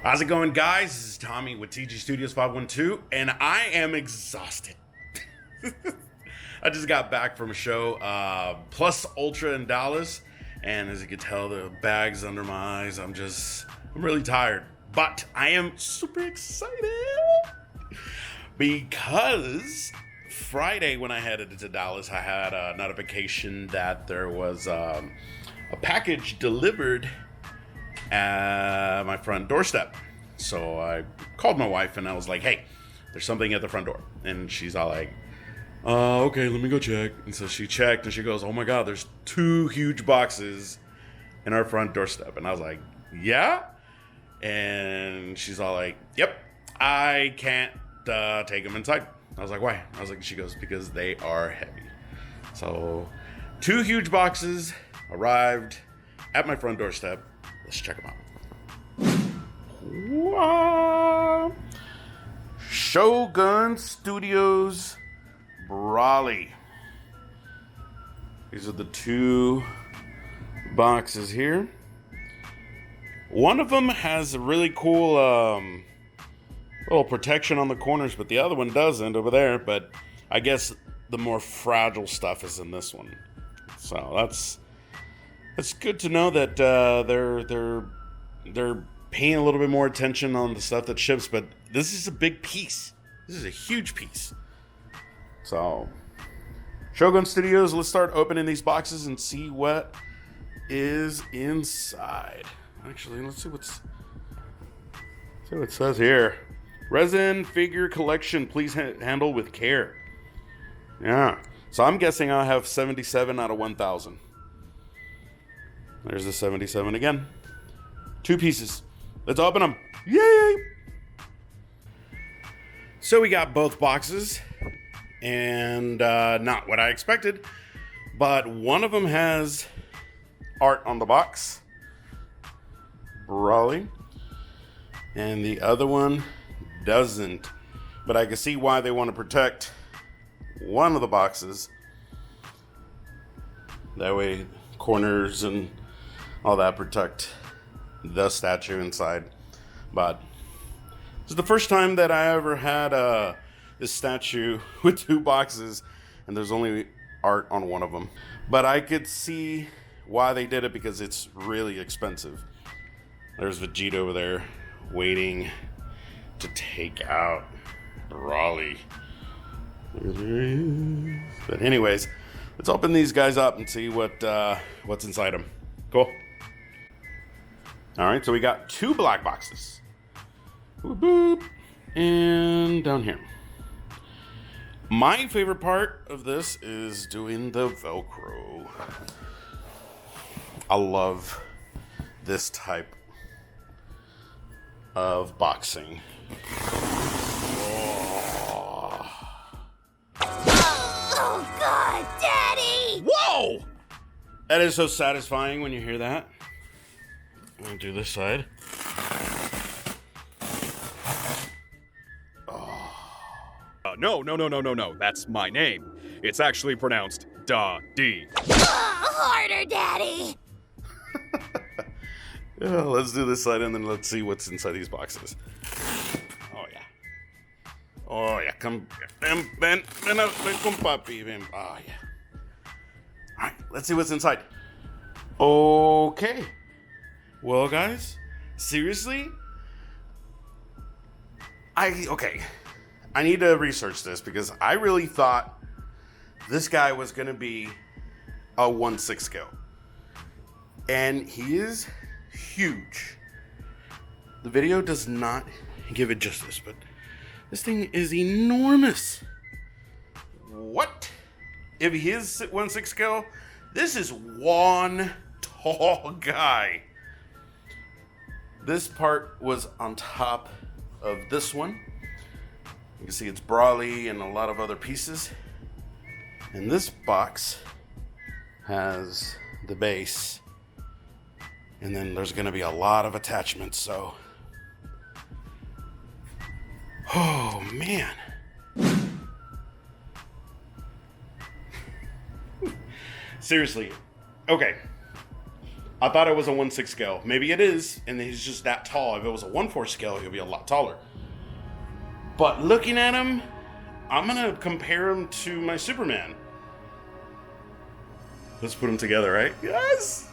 How's it going, guys? This is Tommy with TG Studios 512, and I am exhausted. I just got back from a show, Plus Ultra in Dallas, and as you can tell, the bag's under my eyes. I'm really tired, but I am super excited because Friday when I headed to Dallas, I had a notification that there was a package delivered at my front doorstep. So I called my wife and I was like, hey, there's something at the front door. And she's all like, okay, let me go check. And so she checked and she goes, oh my God, there's 2 huge boxes in our front doorstep. And I was like, yeah? And she's all like, yep, I can't take them inside. I was like, why? I was like, she goes, because they are heavy. So 2 huge boxes arrived at my front doorstep. Let's check them out. What? Shogun Studios Brawly. These are the 2 boxes here. One of them has a really cool little protection on the corners, but the other one doesn't over there. But I guess the more fragile stuff is in this one. So that's good to know that they're paying a little bit more attention on the stuff that ships, but this is a big piece. This is a huge piece. So, Shogun Studios, let's start opening these boxes and see what is inside. Actually, let's see what it says here. Resin figure collection, please handle with care. Yeah. So I'm guessing I'll have 77 out of 1,000. There's the 77 again. 2 pieces. Let's open them. Yay! So we got both boxes, and not what I expected, but one of them has art on the box, Brawly, and the other one doesn't. But I can see why they want to protect one of the boxes. That way, corners and all that protect the statue inside. But this is the first time that I ever had this statue with 2 boxes and there's only art on one of them. But I could see why they did it because it's really expensive. There's Vegeta over there waiting to take out Brawly. But anyways, let's open these guys up and see what's inside them. Cool. All right, so we got 2 black boxes. Boop, boop. And down here. My favorite part of this is doing the Velcro. I love this type of boxing. Oh God, Daddy! Whoa! That is so satisfying when you hear that. I'm gonna do this side. No. That's my name. It's actually pronounced Da-Dee. Harder, Daddy! Yeah, let's do this side and then let's see what's inside these boxes. Oh yeah, come, ven con papi, ven. Oh yeah. All right, let's see what's inside. Okay. Well, guys, seriously, I need to research this because I really thought this guy was going to be a 1/6 scale. And he is huge. The video does not give it justice, but this thing is enormous. What? If he is 1/6 scale, this is 1 tall guy. This part was on top of this one. You can see it's brawly and a lot of other pieces. And this box has the base. And then there's going to be a lot of attachments, so... Oh, man. Seriously. Okay. I thought it was a 1/6 scale. Maybe it is, and he's just that tall. If it was a 1/4 scale, he'll be a lot taller. But looking at him, I'm going to compare him to my Superman. Let's put them together, right? Yes!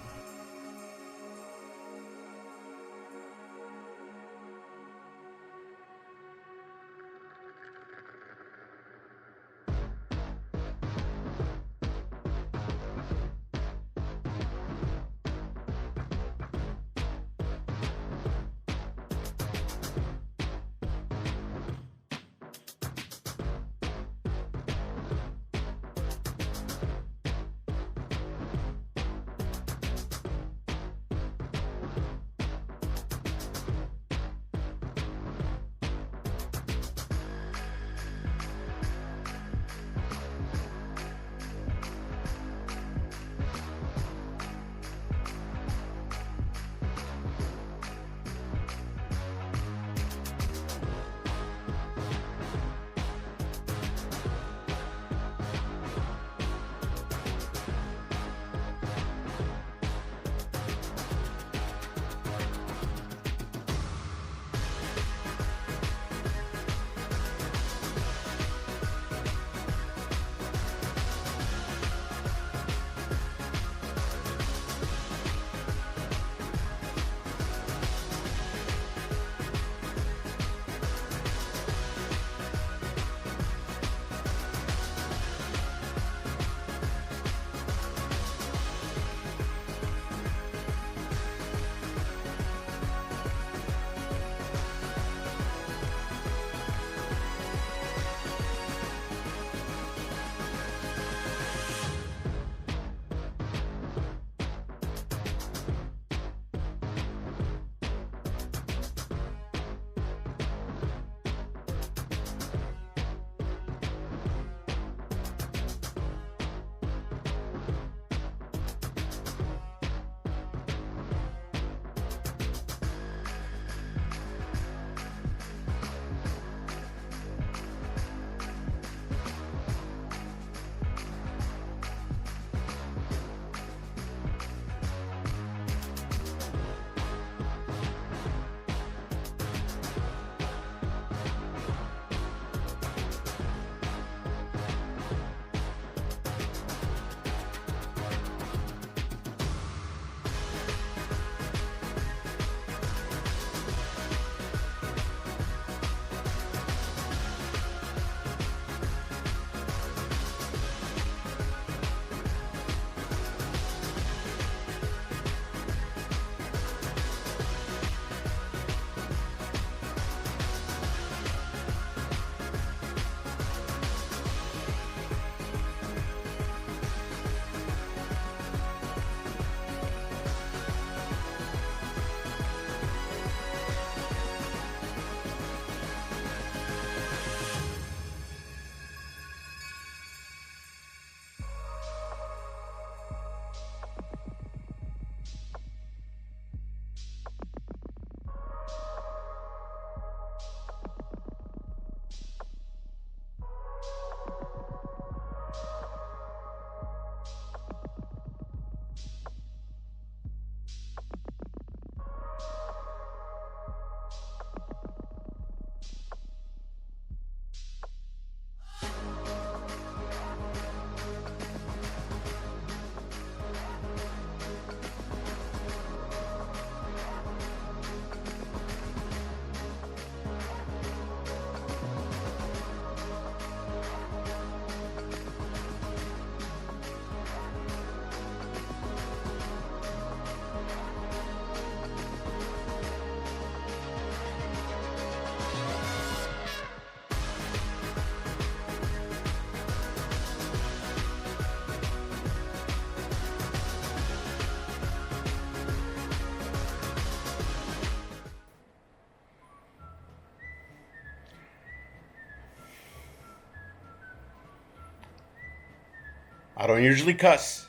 I don't usually cuss,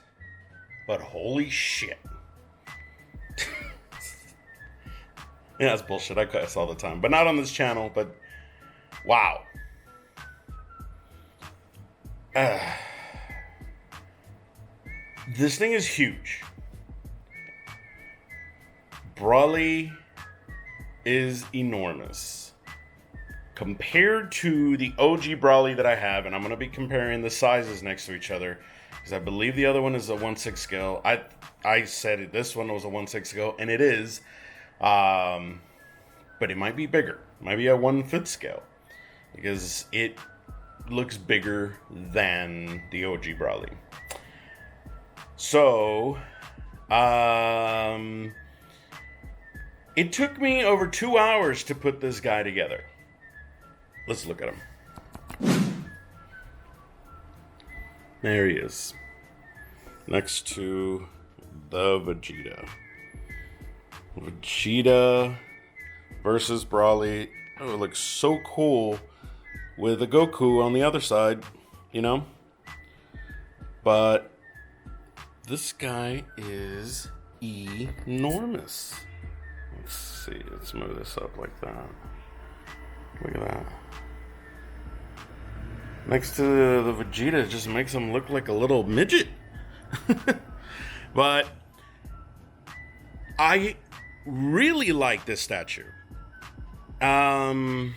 but holy shit. Yeah, that's bullshit. I cuss all the time, but not on this channel, but wow. This thing is huge. Brawly is enormous. Compared to the OG Brawly that I have, and I'm going to be comparing the sizes next to each other, because I believe the other one is a 1/6 scale. I said this one was a 1/6 scale, and it is. But it might be bigger. It might be a 1/5 scale, because it looks bigger than the OG Brawly. So, it took me over 2 hours to put this guy together. Let's look at him. There he is. Next to the Vegeta. Vegeta versus Brawly. Oh, it looks so cool with a Goku on the other side, you know? But this guy is enormous. Let's see. Let's move this up like that. Look at that. Next to the Vegeta, it just makes him look like a little midget. But I really like this statue. I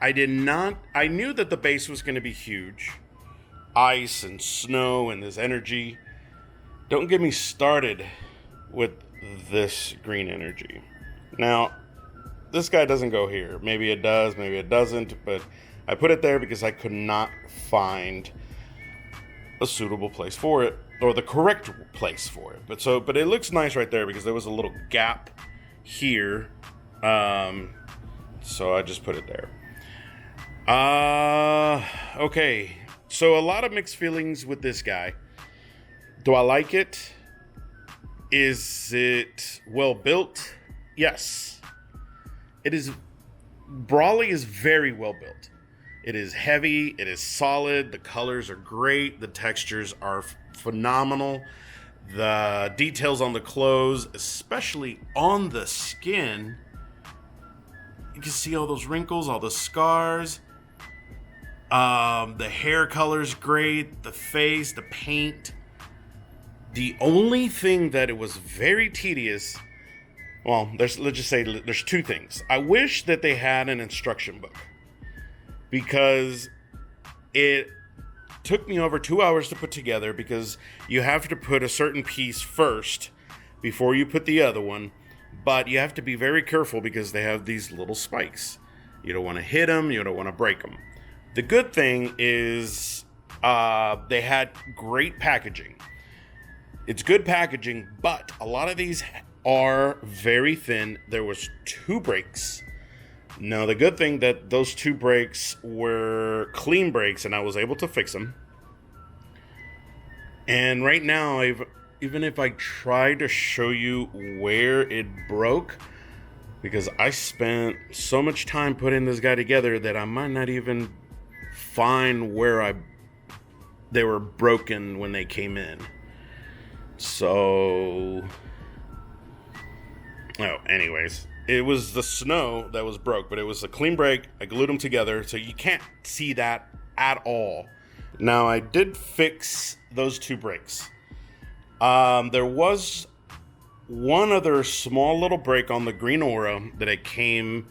knew that the base was going to be huge. Ice and snow and this energy. Don't get me started with this green energy. Now, this guy doesn't go here. Maybe it does, maybe it doesn't, but I put it there because I could not find a suitable place for it, or the correct place for it. But it looks nice right there because there was a little gap here. So I just put it there. Okay. So a lot of mixed feelings with this guy. Do I like it? Is it well built? Yes. It is. Brawly is very well built. It is heavy. It is solid. The colors are great. The textures are phenomenal. The details on the clothes, especially on the skin, you can see all those wrinkles, all the scars. The hair color's great. The face, the paint. The only thing that it was very tedious. Well, let's just say there's two things. I wish that they had an instruction book, because it took me over 2 hours to put together, because you have to put a certain piece first before you put the other one, but you have to be very careful because they have these little spikes. You don't want to hit them, you don't want to break them. The good thing is they had great packaging. It's good packaging, but a lot of these are very thin. There was 2 breaks. Now, the good thing that those 2 breaks were clean breaks, and I was able to fix them. And right now, even if I try to show you where it broke, because I spent so much time putting this guy together that I might not even find where they were broken when they came in. So, anyways, it was the snow that was broke, but it was a clean break. I glued them together, so you can't see that at all. Now, I did fix those 2 breaks. There was one other small little break on the green aura that it came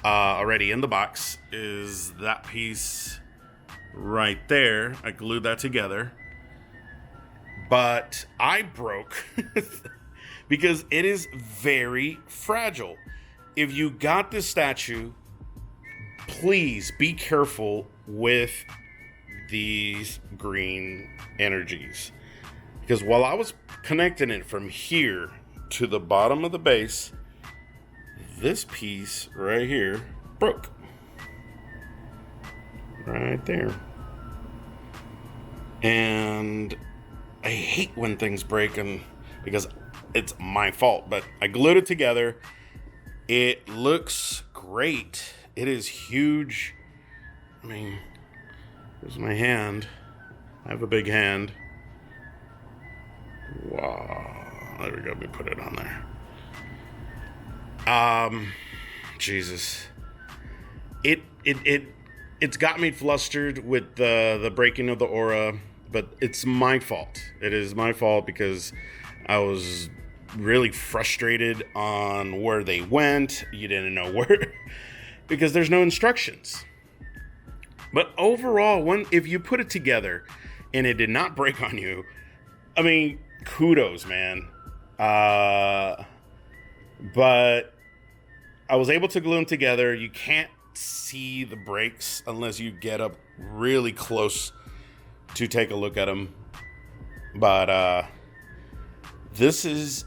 already in the box. Is that piece right there. I glued that together. But I broke because it is very fragile. If you got this statue, please be careful with these green energies. Because while I was connecting it from here to the bottom of the base, this piece right here broke. Right there. And I hate when things break, and because it's my fault, but I glued it together. It looks great. It is huge. I mean, here's my hand. I have a big hand. Wow. There we go. Let me put it on there. Jesus. It's got me flustered with the breaking of the aura, but it's my fault. It is my fault because I was really frustrated on where they went. You didn't know where, because there's no instructions. But overall, if you put it together and it did not break on you, I mean, kudos, man. But I was able to glue them together. You can't see the breaks unless you get up really close to take a look at them. But this is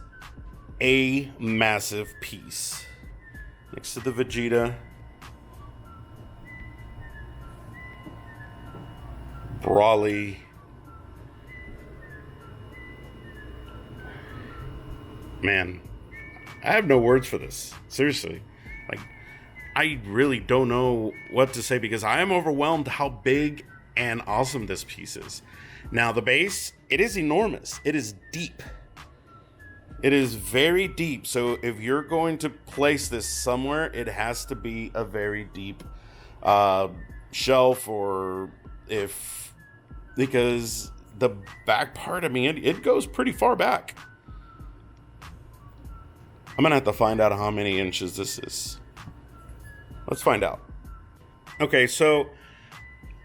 a massive piece. Next to the Vegeta, Broly, man, I have no words for this. Seriously. Like, I really don't know what to say because I am overwhelmed how big and awesome this piece is. Now, the base, it is enormous. It is deep. It is very deep. So if you're going to place this somewhere, it has to be a very deep shelf, or because the back part, I mean, it goes pretty far back. I'm gonna have to find out how many inches this is. Let's find out. Okay, so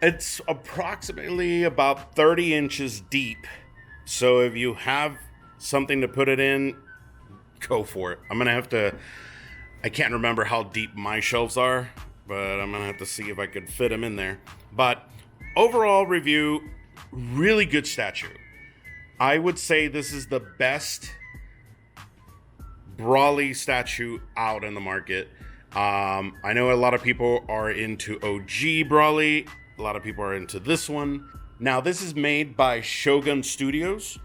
it's approximately about 30 inches deep. So if you have something to put it in, go for it. I can't remember how deep my shelves are, but I'm gonna have to see if I could fit them in there. But overall review, really good statue. I would say this is the best Broly statue out in the market. I know a lot of people are into OG Broly. A lot of people are into this one. Now, this is made by Shogun Studios.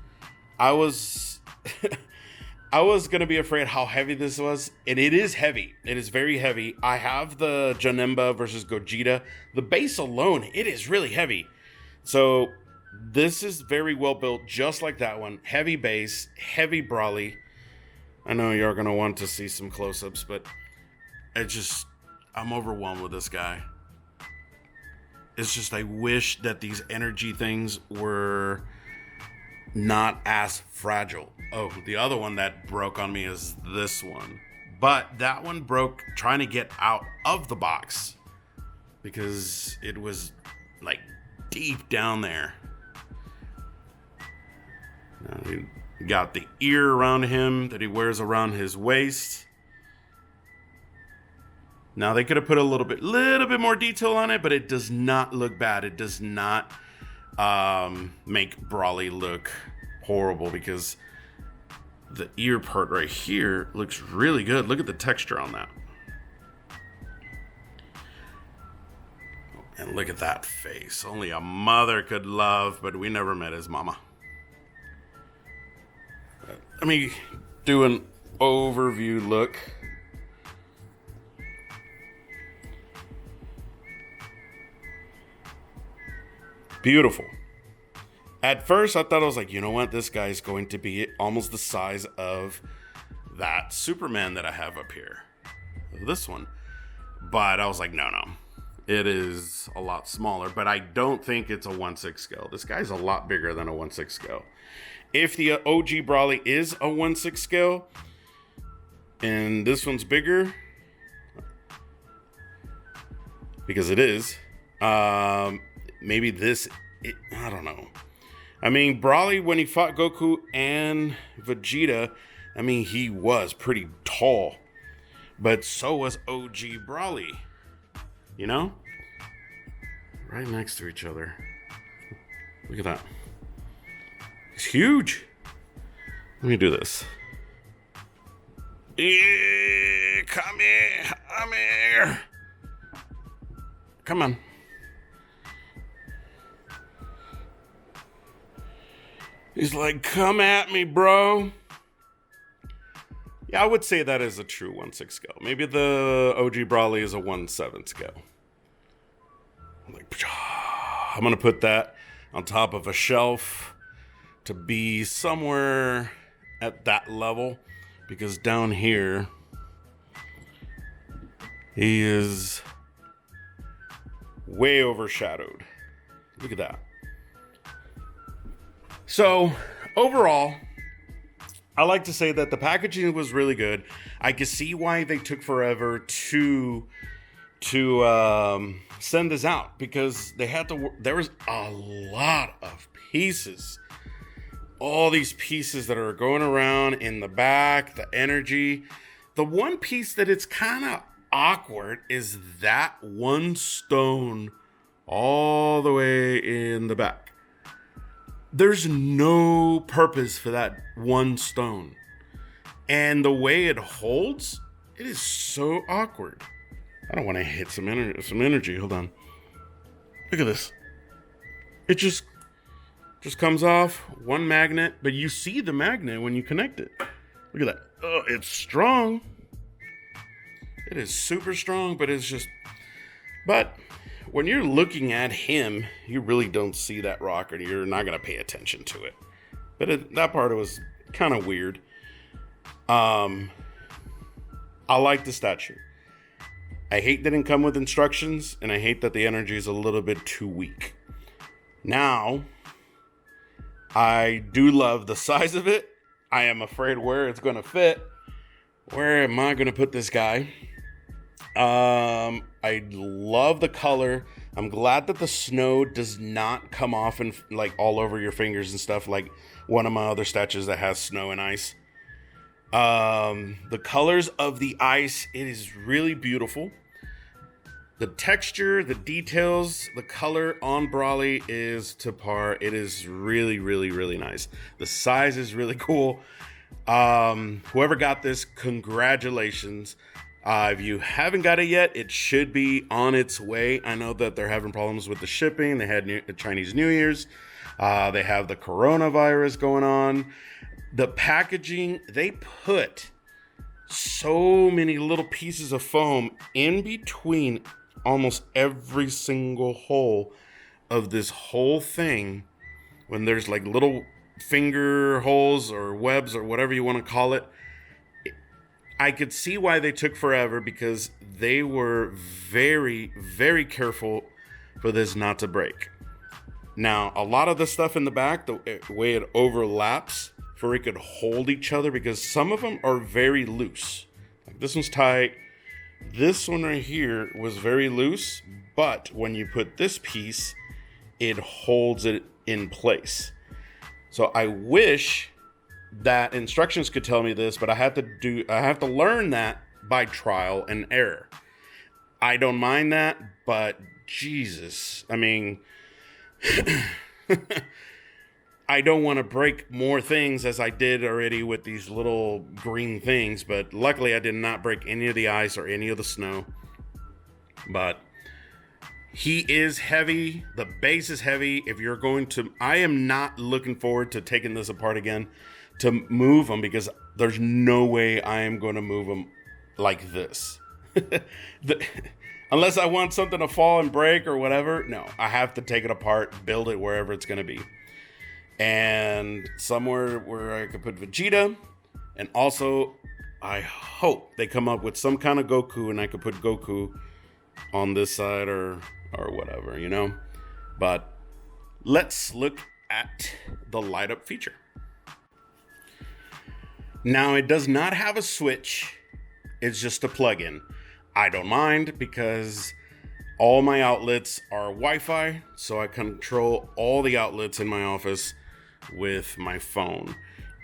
I was gonna be afraid how heavy this was, and it is heavy. It is very heavy. I have the Janemba versus Gogeta. The base alone, it is really heavy. So this is very well built, just like that one. Heavy base, heavy Broly. I know you're gonna want to see some close-ups, but I'm overwhelmed with this guy. It's just, I wish that these energy things were not as fragile. Oh, the other one that broke on me is this one. But that one broke trying to get out of the box because it was like deep down there. Now, he got the ear around him that he wears around his waist. Now, they could have put a little bit more detail on it, but it does not look bad. It does not make Broly look horrible because the ear part right here looks really good. Look at the texture on that. And look at that face. Only a mother could love, but we never met his mama. Let me do an overview look. Beautiful. At first, I thought, I was like, you know what? This guy's going to be almost the size of that Superman that I have up here. This one. But I was like, no. It is a lot smaller, but I don't think it's a 1/6 scale. This guy's a lot bigger than a 1/6 scale. If the OG Broly is a 1/6 scale, and this one's bigger, because it is, maybe I don't know. I mean, Broly, when he fought Goku and Vegeta, I mean, he was pretty tall. But so was OG Broly. You know? Right next to each other. Look at that. He's huge. Let me do this. Come here. Come on. He's like, come at me, bro. Yeah, I would say that is a true 1/6 scale. Maybe the OG Broly is a 1/7 scale. I'm going to put that on top of a shelf to be somewhere at that level, because down here he is way overshadowed. Look at that. So overall, I like to say that the packaging was really good. I could see why they took forever to send this out, because they had to. There was a lot of pieces. All these pieces that are going around in the back, the energy. The one piece that it's kind of awkward is that one stone all the way in the back. There's no purpose for that one stone. And the way it holds, it is so awkward. I don't want to hit some energy. Hold on. Look at this. It just comes off one magnet, but you see the magnet when you connect it. Look at that. Oh, it's strong. It is super strong, but it's just... But when you're looking at him, you really don't see that rock, or you're not going to pay attention to it. But that part was kind of weird. I like the statue. I hate that it didn't come with instructions, and I hate that the energy is a little bit too weak. Now, I do love the size of it. I am afraid where it's going to fit. Where am I going to put this guy? I love the color. I'm glad that the snow does not come off and like all over your fingers and stuff like one of my other statues that has snow and ice. The colors of the ice, it is really beautiful. The texture, the details, the color on Brawly is to par. It is really, really, really nice. The size is really cool. Whoever got this, congratulations. If you haven't got it yet, it should be on its way. I know that they're having problems with the shipping. They had Chinese New Year's. They have the coronavirus going on. The packaging, they put so many little pieces of foam in between almost every single hole of this whole thing. When there's like little finger holes or webs or whatever you want to call it, I could see why they took forever, because they were very, very careful for this not to break. Now, a lot of the stuff in the back, the way it overlaps for it could hold each other, because some of them are very loose. Like this one's tight. This one right here was very loose, but when you put this piece, it holds it in place. So I wish that instructions could tell me this, but I have to learn that by trial and error. I don't mind that, but Jesus, I mean, I don't want to break more things as I did already with these little green things, but luckily I did not break any of the ice or any of the snow. But he is heavy. The base is heavy. If you're going to, I am not looking forward to taking this apart again to move them, because there's no way I am going to move them like this. Unless I want something to fall and break or whatever. No, I have to take it apart, build it wherever it's going to be. And somewhere where I could put Vegeta. And also, I hope they come up with some kind of Goku and I could put Goku on this side or whatever, you know. But let's look at the light up feature. Now, it does not have a switch. It's just a plug-in. I don't mind, because all my outlets are Wi-Fi, so I control all the outlets in my office with my phone.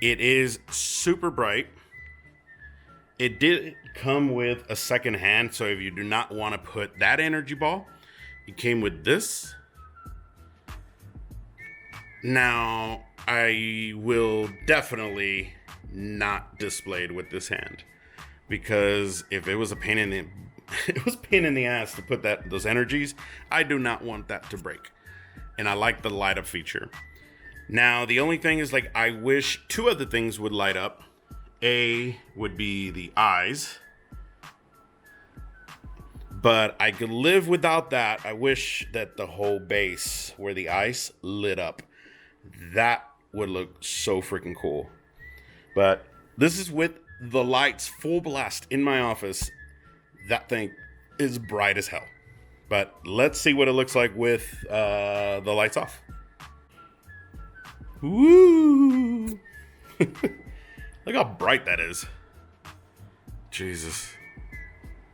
It is super bright. It did come with a second hand, so if you do not want to put that energy ball, it came with this. Now, I will definitely not display it with this hand, because if it was a pain in the ass to put those energies, I do not want that to break. And I like the light up feature. Now, the only thing is, like, I wish two other things would light up. A would be the eyes, but I could live without that. I wish that the whole base where the ice lit up, that would look so freaking cool. But this is with the lights full blast in my office. That thing is bright as hell. But let's see what it looks like with the lights off. Woo! Look how bright that is. Jesus.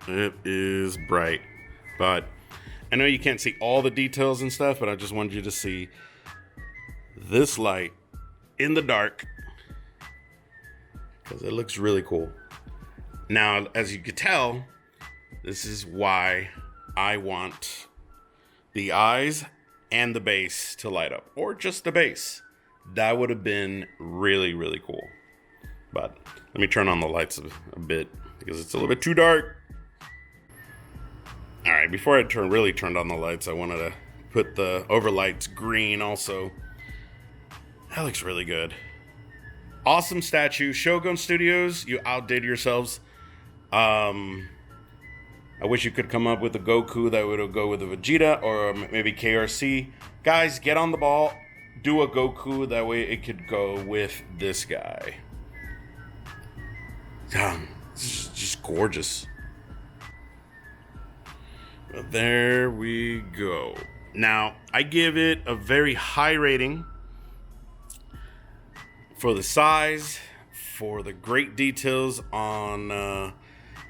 It is bright. But I know you can't see all the details and stuff, but I just wanted you to see this light in the dark because it looks really cool. Now, as you could tell, this is why I want the eyes and the base to light up, or just the base. That would have been really, really cool. But let me turn on the lights a bit because it's a little bit too dark. All right, before I really turned on the lights, I wanted to put the overlights green also. That looks really good. Awesome statue. Shogun Studios, you outdid yourselves. I wish you could come up with a Goku that would go with a Vegeta or maybe KRC. Guys, get on the ball. Do a Goku. That way it could go with this guy. This is just gorgeous. But there we go. Now, I give it a very high rating for the size, for the great details on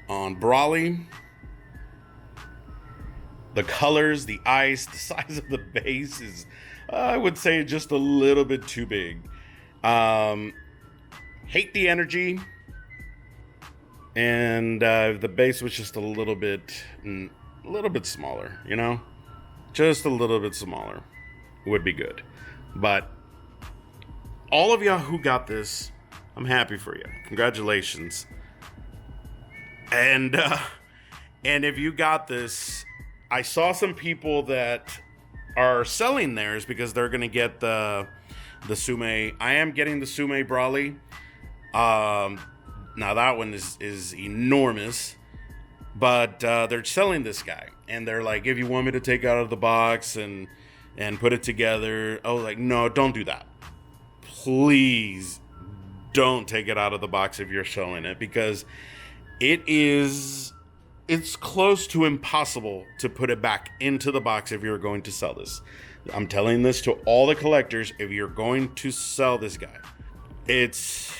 Brawly, the colors, the ice, the size of the base is, I would say, just a little bit too big. Hate the energy, and the base was just a little bit smaller, you know? Just a little bit smaller would be good. But all of y'all who got this, I'm happy for you. Congratulations. And if you got this, I saw some people that are selling theirs because they're gonna get the Sume. I am getting the Sume Brawly. Now that one is enormous. But they're selling this guy, and they're like, if you want me to take it out of the box and put it together, I was like, no, don't do that. Please don't take it out of the box if you're selling it, because it's close to impossible to put it back into the box if you're going to sell this. I'm telling this to all the collectors. If you're going to sell this guy, it's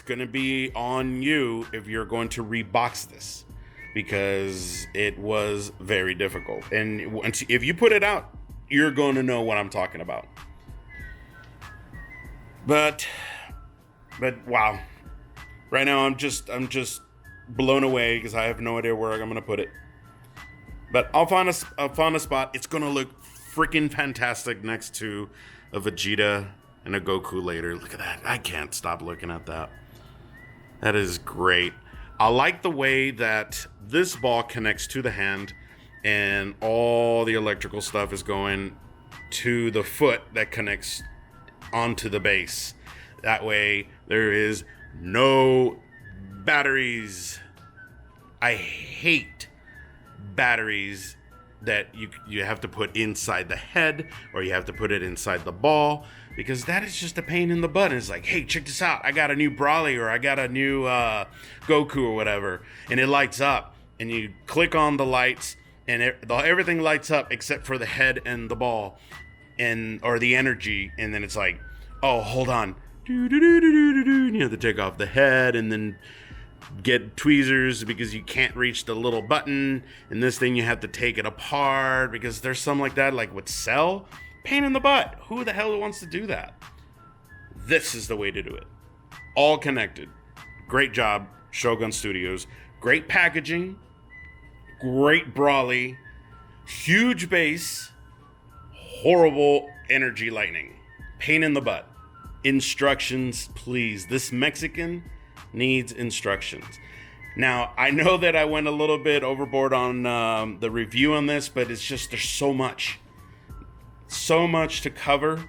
gonna be on you if you're going to rebox this, because it was very difficult. And if you put it out, you're going to know what I'm talking about. But wow. Right now I'm just blown away because I have no idea where I'm going to put it. But I'll find a spot. It's going to look freaking fantastic next to a Vegeta and a Goku later. Look at that. I can't stop looking at that. That is great. I like the way that this ball connects to the hand and all the electrical stuff is going to the foot that connects onto the base. That way there is no batteries. I hate batteries that you have to put inside the head or you have to put it inside the ball, because that is just a pain in the butt. It's like, hey, check this out. I got a new Brawly or I got a new Goku or whatever. And it lights up. And you click on the lights and everything lights up except for the head and the ball or the energy. And then it's like, oh, hold on. You have to take off the head and then get tweezers because you can't reach the little button. And this thing you have to take it apart because there's some like that, like with Cell. Pain in the butt. Who the hell wants to do that? This is the way to do it. All connected. Great job, Shogun Studios. Great packaging. Great Brawly. Huge base. Horrible energy lightning. Pain in the butt. Instructions, please. This Mexican needs instructions. Now, I know that I went a little bit overboard on the review on this, but it's just, there's so much to cover.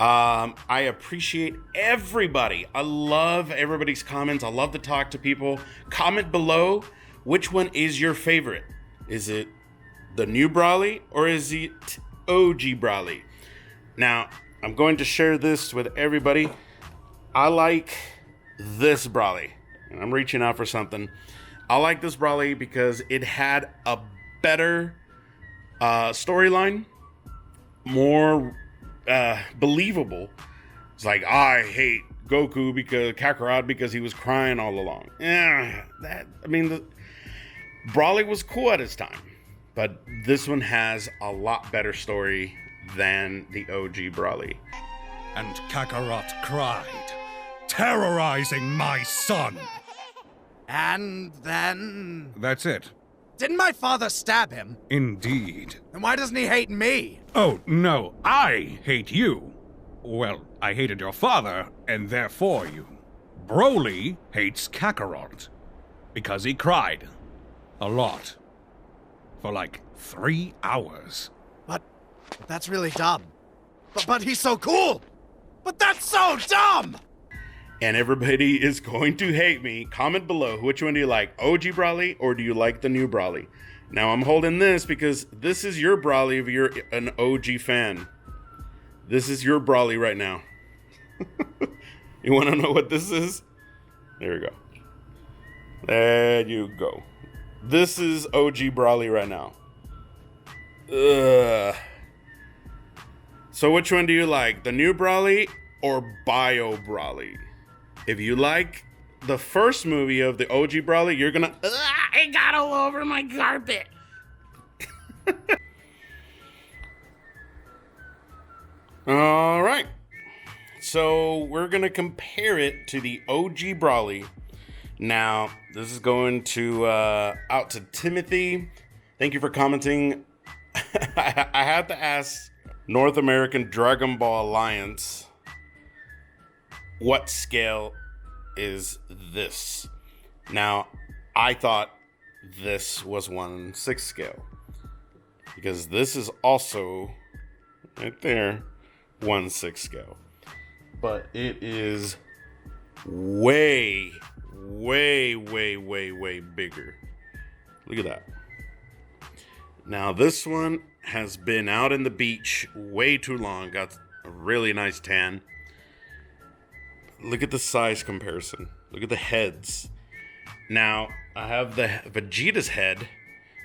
I appreciate everybody. I love everybody's comments. I love to talk to people. Comment below, which one is your favorite? Is it the new Brawly or is it OG Brawly? Now, I'm going to share this with everybody. I like this Brawly. And I'm reaching out for something. I like this Brawly because it had a better storyline, more believable. It's like, I hate Goku because Kakarot because he was crying all along. Brawly was cool at his time, but this one has a lot better story than the OG Brawly. And Kakarot cried, terrorizing my son. And then... That's it. Didn't my father stab him? Indeed. Then why doesn't he hate me? Oh, no, I hate you. Well, I hated your father, and therefore you. Broly hates Kakarot because he cried. A lot. For like 3 hours. But that's really dumb. But he's so cool! But that's so dumb! And everybody is going to hate me. Comment below, which one do you like? OG Brawly or do you like the new Brawly? Now I'm holding this because this is your Brawly if you're an OG fan. This is your Brawly right now. You want to know what this is? There we go. There you go. This is OG Brawly right now. Ugh. So which one do you like? The new Brawly or Bio Brawly? If you like the first movie of the OG Brawly, you're gonna... It got all over my carpet. All right. So we're gonna compare it to the OG Brawly. Now, this is going to out to Timothy. Thank you for commenting. I had to ask North American Dragon Ball Alliance, what scale is this? Now, I thought this was 1/6 scale because this is also right there 1/6 scale, but it is way bigger. Look at that. Now this one has been out in the beach way too long, got a really nice tan. Look at the size comparison. Look at the heads. Now I have the Vegeta's head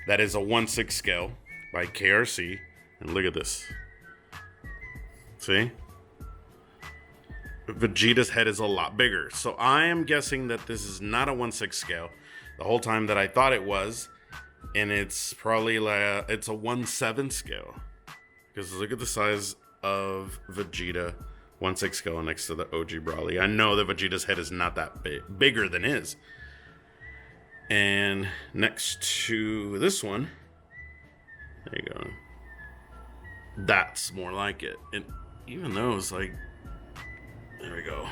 that is a 1/6 scale by KRC, and look at this. See? Vegeta's head is a lot bigger. So I am guessing that this is not a 1/6 scale the whole time that I thought it was. And it's probably like it's a 1/7 scale. Because look at the size of Vegeta 1/6 scale next to the OG Brawly. I know that Vegeta's head is not that bigger than his. And next to this one, there you go. That's more like it. And even though it's like, there we go.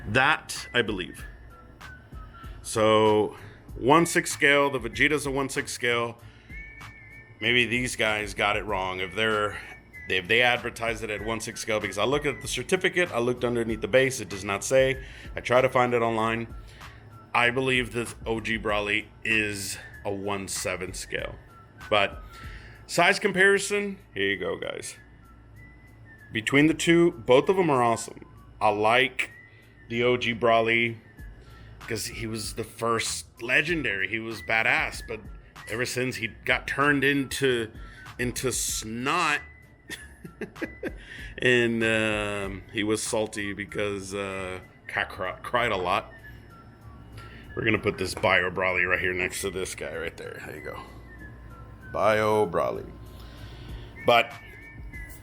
That, I believe. So, 1/6 scale, the Vegeta's a 1/6 scale. Maybe these guys got it wrong. If they advertised it at 1/6 scale, because I looked at the certificate, I looked underneath the base, it does not say. I tried to find it online. I believe this OG Brawly is a 1/7 scale. But size comparison, here you go, guys. Between the two, both of them are awesome. I like the OG Brawly because he was the first legendary. He was badass, but ever since he got turned into snot, and he was salty because Kakarot cried a lot. We're gonna put this Bio Brawly right here next to this guy right there. There you go, Bio Brawly. But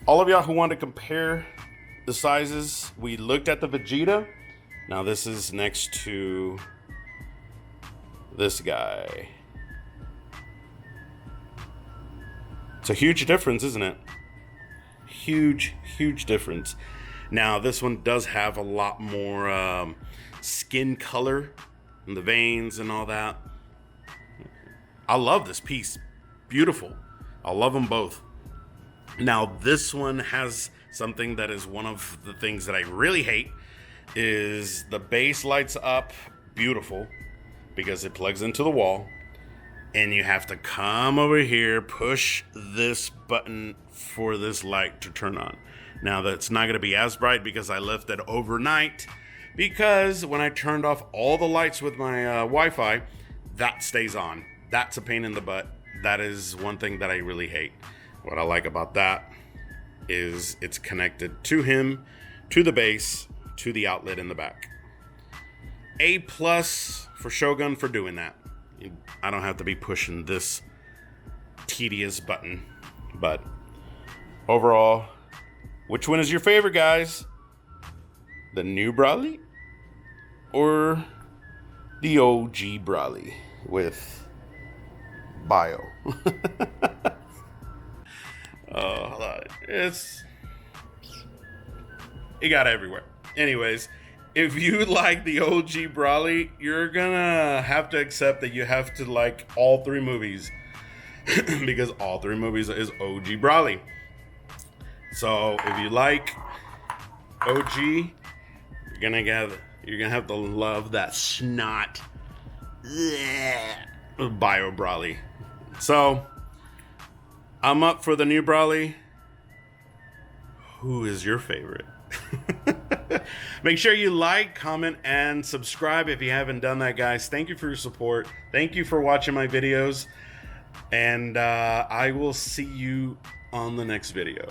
all of y'all who want to compare the sizes, we looked at the Vegeta. Now this is next to this guy. It's a huge difference, isn't it? Huge difference. Now this one does have a lot more skin color and the veins and all that. I love this piece. Beautiful. I love them both. Now this one has something that is one of the things that I really hate, is the base lights up beautiful because it plugs into the wall, And you have to come over here, push this button for this light to turn on. Now that's not going to be as bright because I left it overnight, because when I turned off all the lights with my Wi-Fi, that stays on. That's a pain in the butt. That is one thing that I really hate. What I like about that is it's connected to him, to the base, to the outlet in the back. A+ for Shogun for doing that. I don't have to be pushing this tedious button. But overall, which one is your favorite, guys? The new Brawly or the OG Brawly with bio? Oh, it got everywhere. Anyways, if you like the OG Brawly, you're gonna have to accept that you have to like all three movies because all three movies is OG Brawly. So if you like OG, you're gonna have to love that snot bio Brawly. So I'm up for the new Brawly. Who is your favorite? Make sure you like, comment, and subscribe if you haven't done that, guys. Thank you for your support. Thank you for watching my videos. And I will see you on the next video.